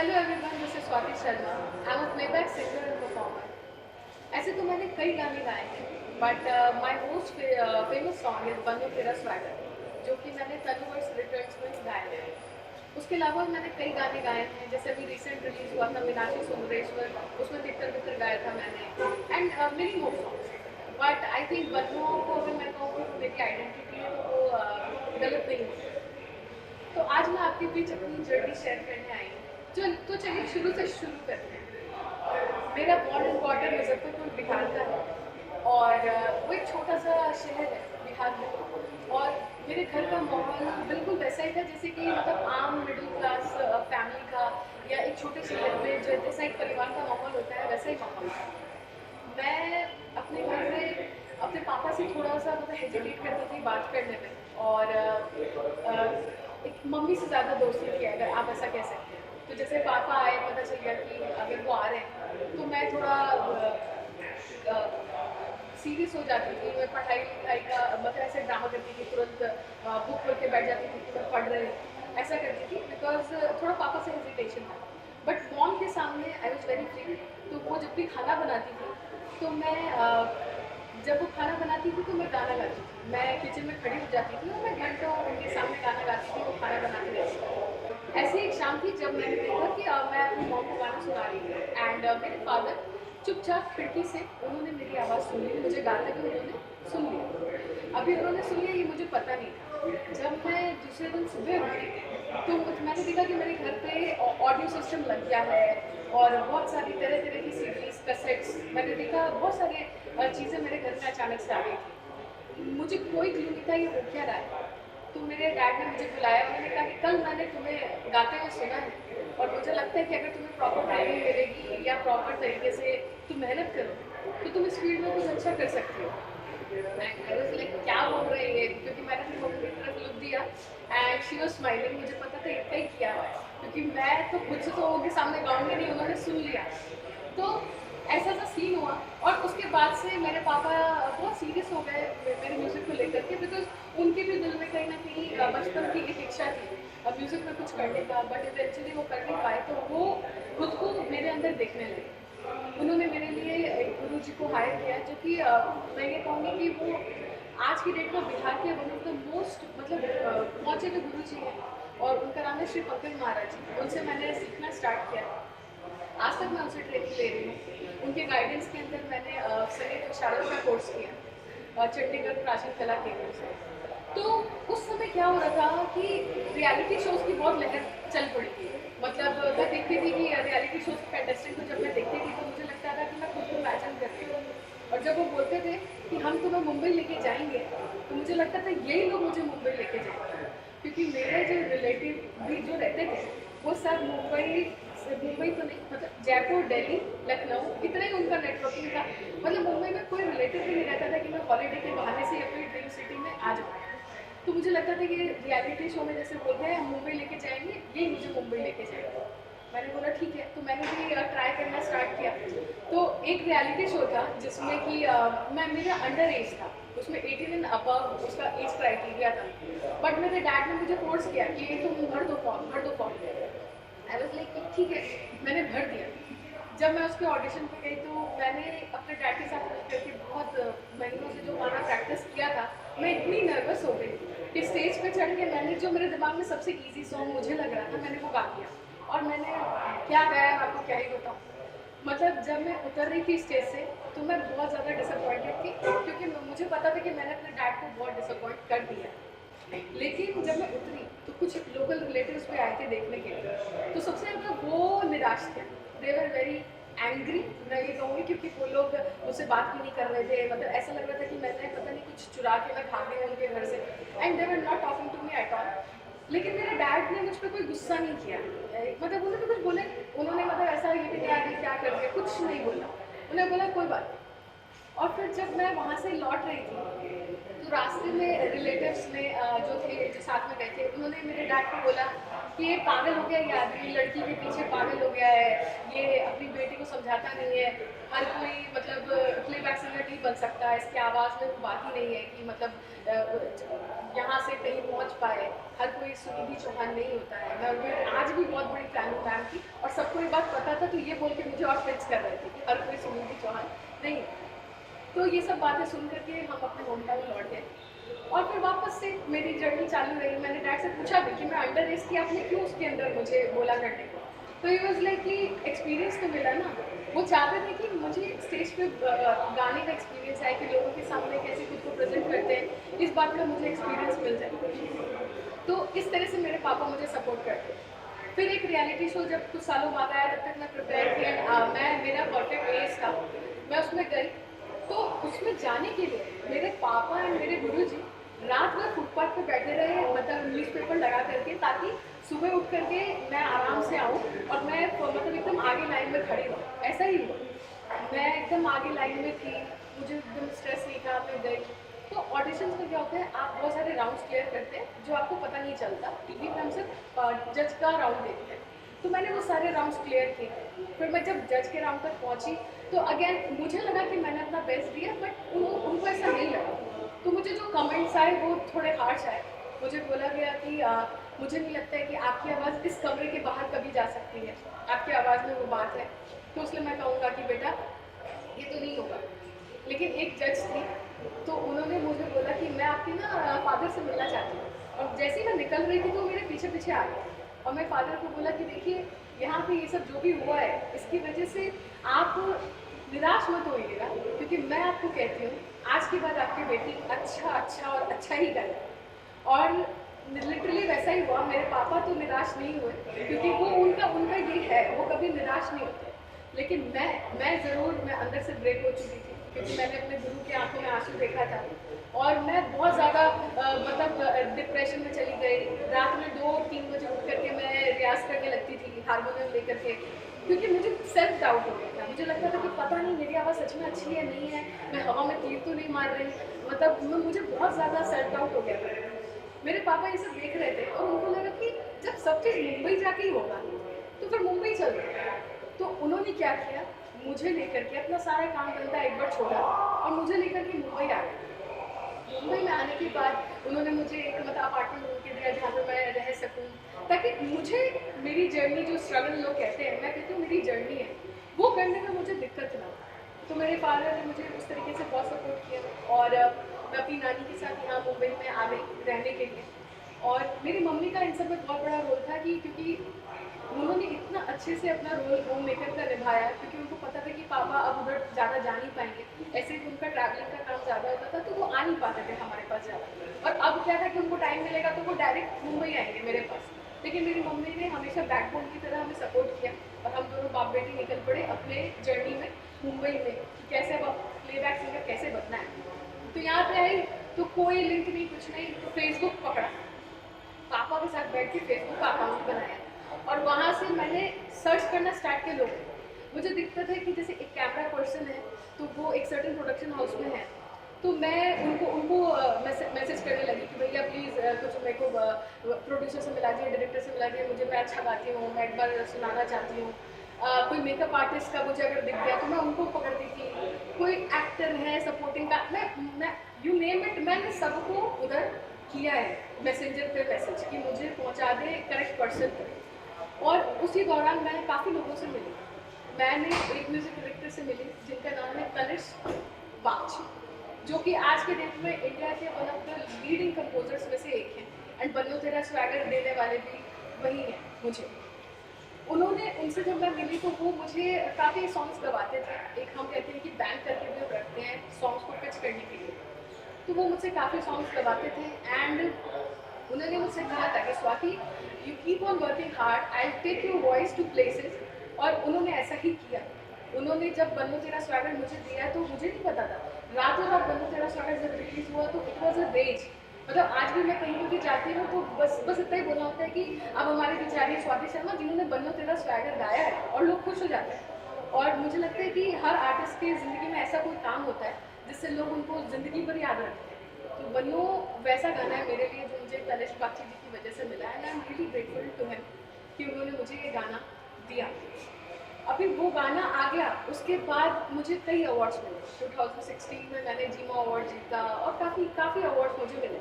Hello everyone, this is Swati Sharma. I am a playback singer and performer. ऐसे तो मैंने कई गाने गाए हैं, but my most famous song is बनो तेरा स्वैगर, जो कि मैंने तनुवर्स रिटर्न्स में गाया है। उसके अलावा मैंने कई गाने गाए हैं, जैसे अभी रिसेंट रिलीज हुआ था मीनाक्षी सुंदरेश्वर, उसमें तितर बितर गाया था मैंने, and many more songs. But I think बनो को अगर मैं कहूँ कि मेरी आइडेंटिटी है तो वो गलत नहीं होगी। तो आज मैं आपके बीच अपनी जर्नी शेयर करने आई हूँ। तो चलिए शुरू से शुरू करते हैं। मेरा born and quarter Muzaffarpur Bihar का है, और वो एक छोटा सा शहर है बिहार में। और मेरे घर का माहौल बिल्कुल वैसा ही था जैसे कि मतलब आम मिडिल क्लास फैमिली का, या एक छोटे शहर में जो जैसा एक परिवार का माहौल होता है वैसा ही माहौल था। मैं अपने घर में अपने पापा से थोड़ा सा मतलब हेजिटेट करती थी बात करने में, और एक मम्मी से ज़्यादा दोस्ती थी, अगर आप ऐसा कह सकते हैं। तो जैसे पापा आए, पता चल गया कि अगर वो आ रहे हैं तो मैं थोड़ा सीरियस हो जाती थी। मैं पढ़ाई लिखाई का मतलब ऐसे ड्रामा करती थी, तुरंत बुक खोल के बैठ जाती थी कि मैं पढ़ रही हूँ, ऐसा करती थी, बिकॉज थोड़ा पापा से हेजिटेशन था। बट मॉम के सामने आई वॉज वेरी फ्री। तो वो जब भी खाना बनाती थी तो मैं जब वो खाना बनाती थी तो मैं गाना गाती थी। मैं किचन में खड़ी हो जाती थी और मैं घंटों उनके सामने गाना गाती थी, वो खाना बनाती रहती थी। ऐसी एक शाम थी जब मैंने देखा कि मैं अपनी मॉम को गाना सुना रही थी, एंड मेरे फादर चुपचाप खिड़की से उन्होंने मेरी आवाज़ सुन ली, मुझे गाते हुए उन्होंने सुन लिया। अभी उन्होंने सुन लिया ये मुझे पता नहीं था। जब मैं दूसरे दिन सुबह उठी तो मैंने देखा कि मेरे घर पे ऑडियो सिस्टम लग गया है, और बहुत सारी तरह तरह की सीडीज कैसेट्स मैंने देखा, बहुत सारी चीज़ें मेरे घर में अचानक से आ गई थी। मुझे कोई क्लू नहीं था ये हो क्या रहा है। तो मेरे डैड ने मुझे बुलाया, उन्होंने कहा कि कल मैंने तुम्हें गाते हुए सुना है, और मुझे लगता है कि अगर तुम्हें प्रॉपर ट्रेनिंग मिलेगी या प्रॉपर तरीके से तुम मेहनत करो तो तुम इस फील्ड में कुछ अच्छा कर सकती हो। मैं लाइक क्या बोल रहे हैं, क्योंकि मैंने अपनी मम्मी की तरफ लुक दिया एंड शी वाज स्माइलिंग। मुझे पता था इतना ही किया है, क्योंकि मैं तो खुद से तो उनके सामने गाऊंगी नहीं, उन्होंने सुन लिया। तो ऐसा सा सीन हुआ, और उसके बाद से मेरे पापा बहुत सीरियस हो गए मेरे म्यूज़िक को लेकर के, बिकॉज उनके भी दिल में कहीं ना कहीं बचपन की एक इच्छा थी म्यूज़िक में कुछ करने का, बट इवेंचुअली वो कर नहीं पाए। तो वो खुद को मेरे अंदर देखने लगे। उन्होंने मेरे लिए एक गुरु जी को हायर किया, जो कि मैं ये कहूँगी कि वो आज की डेट में बिहार के वन ऑफ द मोस्ट मतलब पहुँचे हुए गुरु जी हैं, और उनका नाम है श्री पंकज महाराज जी। उनसे मैंने सीखना स्टार्ट किया। आज तक मैं उनसे ट्रेनिंग ले रही हूँ। उनके गाइडेंस के अंदर मैंने संगीत विशारद का कोर्स किया चंडीगढ़ प्राचीन कला केंद्र से। तो उस समय क्या हो रहा था कि रियलिटी शोज़ की बहुत लहर चल पड़ी थी। मतलब मैं देखती थी कि रियलिटी शोज़ के कंटेस्टेंट को जब मैं देखती थी तो मुझे लगता था कि मैं खुद को इमेजिन कर रही हूँ। और जब वो बोलते थे कि हम तुम्हें मुंबई लेके जाएंगे, तो मुझे लगता था यही लोग मुझे मुंबई लेके जाएंगे, क्योंकि मेरे जो रिलेटिव भी जो रहते थे वो सब मुंबई तो नहीं, मतलब जयपुर, दिल्ली, लखनऊ, इतना ही उनका नेटवर्किंग था। मतलब मुंबई में कोई रिलेटिव भी नहीं रहता था कि मैं हॉलीडे के बहाने से अपनी ड्रीम सिटी में आ जाऊँ। तो मुझे लगता था कि रियलिटी शो में जैसे बोलते हैं मुंबई लेके जाएंगे, यही मुझे मुंबई लेके जाएंगे। मैंने बोला ठीक है, तो मैंने भी ट्राई करना स्टार्ट किया। तो एक रियलिटी शो था जिसमें कि मैं मेरा अंडर एज था, उसमें 18 एंड अबव उसका एज क्राइटेरिया था। बट मेरे डैड ने मुझे फोर्स किया कि तुम भर दो फॉर्म। आई वाज लाइक ठीक है, मैंने भर दिया। जब मैं उसके ऑडिशन पे गई तो मैंने अपने डैड के साथ मिल करके बहुत महीनों से जो गाना प्रैक्टिस किया था, मैं इतनी नर्वस हो गई कि स्टेज पे चढ़ के मैंने जो मेरे दिमाग में सबसे इजी सॉन्ग मुझे लग रहा था मैंने वो गा दिया। और मैंने क्या गाया आपको क्या ही बताऊँ। मतलब जब मैं उतर रही थी स्टेज से तो मैं बहुत ज़्यादा डिसअपॉइंटेड थी, क्योंकि मुझे पता था कि मैंने अपने डैड को बहुत डिसअपॉइंट कर दिया। लेकिन जब मैं उतरी तो कुछ लोकल रिलेटिव्स भी आए थे देखने के लिए, तो सबसे ज़्यादा वो निराश थे। दे वर वेरी एंग्री, मैं ये कहूँगी, क्योंकि वो लोग मुझसे बात भी नहीं कर रहे थे। मतलब ऐसा लग रहा था कि मैंने पता नहीं कुछ चुरा के मैं खा गई उनके घर से, and they were not talking to me at all. लेकिन मेरे डैड ने मुझ पर कोई गुस्सा नहीं किया, मतलब उन्होंने कुछ बोले, उन्होंने मतलब ऐसा ये भी नहीं क्या कर दिया, कुछ नहीं बोला। उन्होंने बोला कोई बात नहीं। और फिर जब मैं वहाँ से लौट रही थी तो रास्ते में रिलेटिव्स ने जो थे जो साथ में गए थे, उन्होंने मेरे डैड को बोला कि ये पागल हो गया, ये आदमी लड़की के पीछे पागल हो गया है, ये अपनी बेटी को समझाता नहीं है, हर कोई मतलब प्लेबैक सिंगर नहीं बन सकता, इसकी आवाज़ आवाज़ में वो बात ही नहीं है कि मतलब यहाँ से कहीं पहुँच पाए। हर कोई सुनिधि चौहान नहीं होता है। मैं आज भी बहुत बड़ी फ़ैन हूँ मैम की, और सबको ये बात पता था, तो ये बोल के मुझे और फिक्स कर रहे थे कि हर कोई सुनिधि चौहान नहीं है। तो ये सब बातें सुन करके हम अपने होम टाउन लौट गए, और फिर वापस से मेरी जर्नी चालू रही। मैंने डैड से पूछा भी कि मैं अंडर एज की, आपने क्यों उसके अंदर मुझे बोला करने को। तो ही वॉज लाइक कि एक्सपीरियंस तो मिला ना। वो चाहते थे कि मुझे स्टेज पे गाने का एक्सपीरियंस है, कि लोगों के सामने कैसे खुद को प्रेजेंट करते हैं, इस बात का मुझे एक्सपीरियंस मिल जाए। तो इस तरह से मेरे पापा मुझे सपोर्ट करते हैं। फिर एक रियलिटी शो जब कुछ सालों बाद आया, तब तक मैं प्रिपेयर थी, एंड मैं मेरा परफेक्ट एज था, मैं उसमें गई। तो उसमें जाने के लिए मेरे पापा एंड मेरे गुरुजी रात भर फुटपाथ पे बैठे रहे, मतलब न्यूज़पेपर लगा करके, ताकि सुबह उठ करके मैं आराम से आऊँ और मैं मतलब एकदम आगे लाइन में खड़ी हूँ। ऐसा ही हुआ, मैं एकदम आगे लाइन में थी, मुझे एकदम स्ट्रेस नहीं था। मैं गई। तो ऑडिशंस में क्या होता है, आप बहुत सारे राउंड्स क्लियर करते हैं जो आपको पता नहीं चलता। टीवी पे हम सिर्फ जज का राउंड देखते हैं। तो मैंने वो सारे राउंड्स क्लियर किए। फिर मैं जब जज के राउंड तक पहुंची, तो अगेन मुझे लगा कि मैंने अपना बेस्ट दिया, बट उनको ऐसा नहीं लगा। तो मुझे जो कमेंट्स आए वो थोड़े हार्श आए। मुझे बोला गया कि मुझे नहीं लगता है कि आपकी आवाज़ इस कमरे के बाहर कभी जा सकती है, आपकी आवाज़ में वो बात है। तो इसलिए मैं कहूँगा कि बेटा ये तो नहीं होगा। लेकिन एक जज थी, तो उन्होंने मुझे बोला कि मैं आपके ना फादर से मिलना चाहती हूँ। और जैसे ही मैं निकल रही थी, तो मेरे पीछे पीछे आ गया, और मैं फादर को बोला कि देखिए, यहाँ पे ये सब जो भी हुआ है, इसकी वजह से आप निराश मत होइएगा, क्योंकि मैं आपको कहती हूँ आज के बाद आपकी बेटी अच्छा और अच्छा ही करेगी। और लिटरली वैसा ही हुआ। मेरे पापा तो निराश नहीं हुए, क्योंकि वो उनका उनका ये है, वो कभी निराश नहीं होते। लेकिन मैं ज़रूर, मैं अंदर से ब्रेक हो चुकी थी, क्योंकि मैंने अपने गुरु की आंखों में आंसू देखा था, और मैं बहुत ज़्यादा मतलब डिप्रेशन में चली गई। रात में 2-3 बजे उठ करके मैं रियाज़ करने लगती थी हारमोनियम लेकर के, क्योंकि मुझे सेल्फ डाउट हो गया था। मुझे लगता था कि पता नहीं मेरी आवाज़ सच में अच्छी है नहीं है, मैं हवा में तीर तो नहीं मार रही, मतलब मुझे बहुत ज़्यादा सेल्फ डाउट हो गया था। मेरे पापा ये सब देख रहे थे, और उनको लगा कि जब सब चीज़ मुंबई जाके ही होगा, तो फिर मुंबई चल रहे। तो उन्होंने क्या किया, मुझे लेकर के अपना सारा काम धंधा एक बार छोड़ा, और मुझे लेकर के मुंबई आ गए। मुंबई में आने के बाद उन्होंने मुझे एक मतलब अपार्टमेंट ढूंढ के दिया, जहाँ पे मैं रह सकूँ, ताकि मुझे मेरी जर्नी, जो स्ट्रगल लोग कहते हैं, मैं कहती हूँ मेरी जर्नी है, वो करने में मुझे दिक्कत ना हो। तो मेरे फादर ने मुझे उस तरीके से बहुत सपोर्ट किया, और मैं अपनी नानी के साथ यहाँ मुंबई में आ गई रहने के लिए। और मेरी मम्मी का इन सब में बहुत बड़ा रोल था, कि क्योंकि उन्होंने इतना अच्छे से अपना रोल होम मेकर का निभाया, क्योंकि उनको पता था कि पापा अब उधर ज़्यादा जा नहीं पाएंगे। ऐसे ही उनका ट्रैवलिंग का काम ज़्यादा होता था, तो वो आ नहीं पाते थे हमारे पास ज़्यादा। और अब क्या था कि उनको टाइम मिलेगा तो वो डायरेक्ट मुंबई आएंगे मेरे पास। लेकिन मेरी मम्मी ने हमेशा बैकबोन की तरह हमें सपोर्ट किया, और हम दोनों बाप बेटी निकल पड़े अपने जर्नी में मुंबई में, कि कैसे अब प्लेबैक सिंगर कैसे बनना है। तो यहाँ पे आई, तो कोई लिंक नहीं, कुछ नहीं, तो फेसबुक पकड़ा, पापा के साथ बैठ के फेसबुक का अकाउंट बनाया, और वहाँ से मैंने सर्च करना स्टार्ट किया लोगों को। मुझे दिक्कत है कि जैसे एक कैमरा पर्सन है, तो वो एक सर्टेन प्रोडक्शन हाउस में है, तो मैं उनको उनको मैसेज करने लगी कि भैया प्लीज़ कुछ मेरे को प्रोड्यूसर से मिला दिए, डायरेक्टर से मिला दिए, मुझे मैं अच्छा गाती हूँ, मैं एक बार सुनाना चाहती हूँ। कोई मेकअप आर्टिस्ट का मुझे अगर दिख गया तो मैं उनको पकड़ती थी, कोई एक्टर है सपोर्टिंग का, मैं यू नेम इट, मैंने सबको उधर किया है मैसेंजर पे मैसेज, कि मुझे पहुंचा दे करेक्ट पर्सन तक। और उसी दौरान मैं काफ़ी लोगों से मिली। मैंने एक म्यूज़िक डायरेक्टर से मिली जिनका नाम है तनिष्क बागची, जो कि आज के डेट में इंडिया के one of the leading composers में से एक हैं, एंड बन्नो तेरा स्वैगर देने वाले भी वही हैं मुझे। उन्होंने उनसे जब मैं मिली, तो वो मुझे काफ़ी सॉन्ग्स गवाते थे। एक हम कहते हैं कि बैंड करके भी रखते हैं सॉन्ग्स को पिच करने के लिए, तो वो मुझसे काफ़ी सॉन्ग्स गवाते थे। एंड उन्होंने मुझसे कहा था कि Swati, you keep on working hard, I take your voice to places. और उन्होंने ऐसा ही किया। उन्होंने जब बन्नो तेरा स्वागत मुझे दिया, तो मुझे नहीं पता था, रातों रात बन्नो तेरा स्वागत जब रिलीज हुआ, तो इट वॉज अ रेज। मतलब आज भी मैं कहीं पर भी जाती हूँ, तो बस इतना ही बोलना होता है कि अब हमारी बेचारी स्वाति शर्मा, जिन्होंने बन्नो तेरा स्वागत गाया है, और लोग खुश हो जाते हैं। और मुझे लगता है कि हर आर्टिस्ट की ज़िंदगी में ऐसा कोई काम होता है जिससे लोग उनको ज़िंदगी भर याद रखते हैं। तो बन्नो वैसा गाना है मेरे लिए, जो मुझे तनिष्क बागची जी की वजह से मिला है, and I am really grateful to him कि उन्होंने मुझे ये गाना दिया। अभी वो गाना आ गया, उसके बाद मुझे कई अवार्ड्स मिले। 2016 में मैंने जीमा अवार्ड जीता और काफ़ी काफ़ी अवार्ड्स मुझे मिले।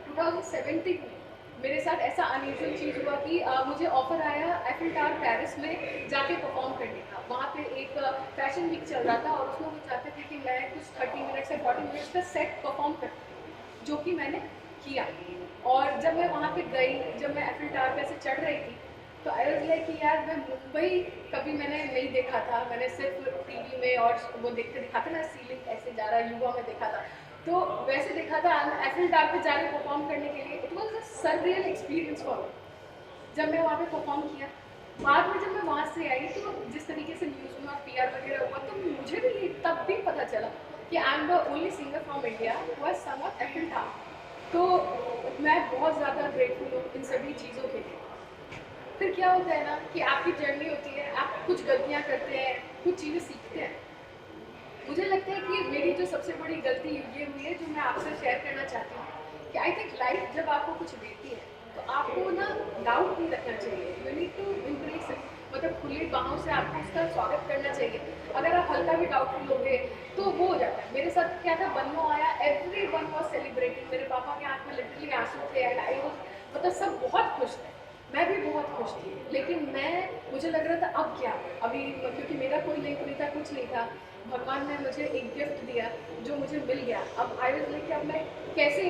2017 में मेरे साथ ऐसा अनयूजुअल चीज़ हुआ कि मुझे ऑफर आया एफिल टावर पेरिस में जाके परफॉर्म करने का। वहाँ पे एक फैशन वीक चल रहा था और उसमें वो चाहते थे कि मैं कुछ 30 मिनट्स या 40 मिनट्स का सेट परफॉर्म करती, जो कि मैंने किया। और जब मैं वहाँ पे गई, जब मैं एफिल टावर पे ऐसे चढ़ रही थी, तो आई वाज लाइक कि यार मैं मुंबई कभी मैंने नहीं देखा था, मैंने सिर्फ टीवी में और वो देखते दिखा था ना, सीलिंग ऐसे जा रहा है, युवा में देखा था, तो वैसे देखा था। एफिल टावर पे जाके परफॉर्म करने के लिए it was a surreal experience for me. जब मैं वहाँ पे परफॉर्म किया, बाद में जब मैं वहाँ से आई, तो जिस तरीके से न्यूज़ में और पीआर वगैरह हुआ, तो मुझे भी तब भी पता चला कि I am the only singer from India who has some Eiffel tower. तो मैं बहुत ज़्यादा ग्रेटफुल हूँ इन सभी चीज़ों के लिए। फिर क्या होता है ना कि आपकी जर्नी होती है, आप कुछ गलतियाँ करते हैं, कुछ चीज़ें सीखते हैं। मुझे लगता है कि मेरी जो सबसे बड़ी गलती ये हुई है, जो मैं आपसे शेयर करना चाहती हूँ, कि आई थिंक लाइफ जब आपको कुछ देती है, तो आपको ना डाउट नहीं रखना चाहिए। You need to embrace it, मतलब खुली बाहों से आपको उसका स्वागत करना चाहिए। अगर आप हल्का भी डाउटफुल होगे तो वो हो जाता है। मेरे साथ क्या था, बन्नो आया, एवरी वन वॉज सेलिब्रेटिंग, मेरे पापा के आँख में लिटरली आंसू थे एंड आई वॉज, मतलब सब बहुत खुश थे, मैं भी बहुत खुश थी। लेकिन मुझे लग रहा था अब क्या, अभी क्योंकि मेरा कोई लिंक नहीं था, कुछ नहीं था। भगवान ने मुझे एक गिफ्ट दिया जो मुझे मिल गया। अब आई वाज लाइक कि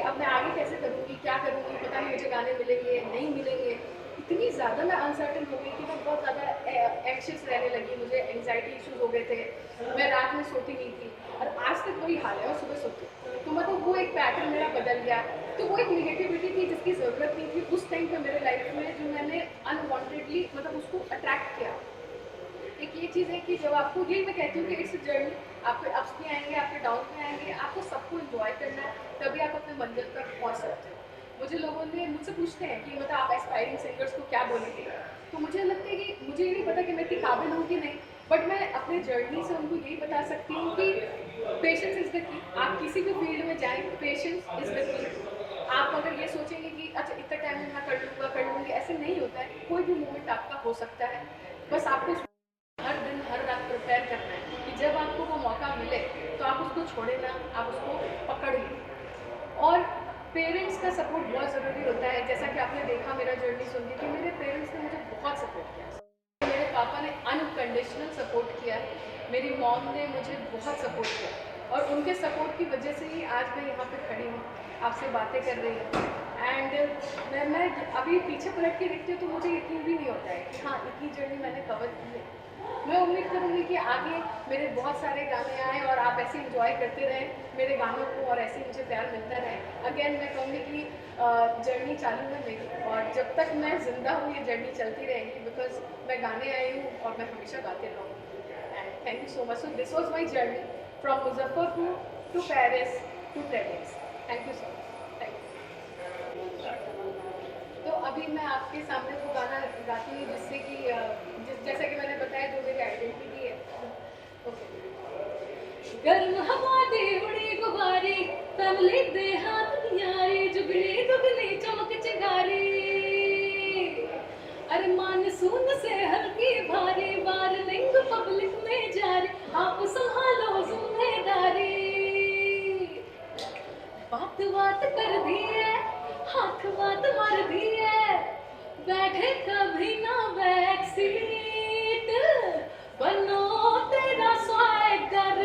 अब मैं आगे कैसे करूँगी, क्या करूँगी, पता नहीं मुझे गाने मिलेंगे नहीं मिलेंगे। इतनी ज़्यादा मैं अनसर्टन हो गई कि मैं बहुत ज़्यादा एंग्शियस रहने लगी, मुझे एंग्जाइटी इशूज़ हो गए थे, मैं रात में सोती नहीं थी और आज तक वही हाल है और सुबह सोती हूँ। तो मतलब वो एक पैटर्न मेरा बदल गया। तो वो एक निगेटिविटी थी जिसकी ज़रूरत नहीं थी उस टाइम पे मेरे लाइफ में, जो मैंने अनवांटेडली मतलब उसको अट्रैक्ट किया। एक ये चीज़ है कि जब आपको, यही मैं कहती हूँ कि इट्स जर्नी, आपके अप्स भी आएंगे, आपके डाउन भी आएंगे, आपको सबको इन्जॉय करना है, तभी आप अपने मंजिल तक पहुँच सकते हो। मुझे लोगों ने मुझसे पूछते हैं कि मतलब आप एस्पायरिंग सिंगर्स को क्या बोलेंगे, तो मुझे लगता है कि मुझे ये नहीं पता कि मैं इतनी काबिल हूँ कि नहीं, बट मैं अपने जर्नी से उनको यही बता सकती हूँ कि पेशेंस इज़ द की। आप किसी भी फील्ड में जाएँ, पेशेंस इज़ द की। आप अगर ये सोचेंगे कि अच्छा इतना टाइम में मैं कर लूँगी, ऐसे नहीं होता है। कोई भी मोमेंट आपका हो सकता है, बस आपको हर दिन हर रात प्रिपेयर करना है कि जब आपको वो मौका मिले तो आप उसको छोड़े ना, आप उसको पकड़िए। और पेरेंट्स का सपोर्ट बहुत ज़रूरी होता है। जैसा कि आपने देखा मेरा जर्नी सुन के कि मेरे पेरेंट्स ने मुझे बहुत सपोर्ट किया। मेरे पापा ने अनकंडीशनल सपोर्ट किया, मेरी मॉम ने मुझे बहुत सपोर्ट किया और उनके सपोर्ट की वजह से ही आज मैं यहाँ पे खड़ी हूँ, आपसे बातें कर रही हूँ। एंड मैं अभी पीछे पलट के देखती हूँ तो मुझे यकीन भी नहीं होता है कि हाँ इतनी जर्नी मैंने कवर की है। मैं उम्मीद करूँगी कि आगे मेरे बहुत सारे गाने आएँ और आप ऐसे इंजॉय करते रहें मेरे गानों को और ऐसे मुझे प्यार मिलता रहे। अगेन मैं कहूँगी कि जर्नी चालू है मेरी और जब तक मैं ज़िंदा हूँ ये जर्नी चलती रहेगी, बिकॉज मैं गाने आई हूँ और मैं हमेशा गाते रहूँगी। And thank you so much. So this was my journey from Muzaffarpur to Paris to tennis. Thank you so much. Thank you. तो अभी मैं आपके सामने वो गाना गाती हूँ जिससे कि जैसा कि मैंने बताया जो मेरी आइडेंटिटी है। ओके। गर्म हवा दे उड़े गुब्बारे, फैमिली दे हाथ यारी, जुगली दुगली चमक चिंगारी, अरे मानसून से हल्की भारी, वार्निंग पब्लिक में जारी, आप संभालो जिम्मेदारी। बात बात कर दी है, हाथ बात मार दी है, बैठे कभी ना बैक सीट, बनो तेरा स्वैगर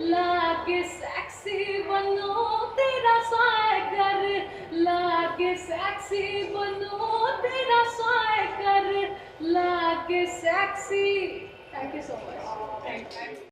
लागे सेक्सी, बनो तेरा स्वैगर लागे सेक्सी, बनो तेरा स्वैगर लागे sexy. Thank you so much. Thank you.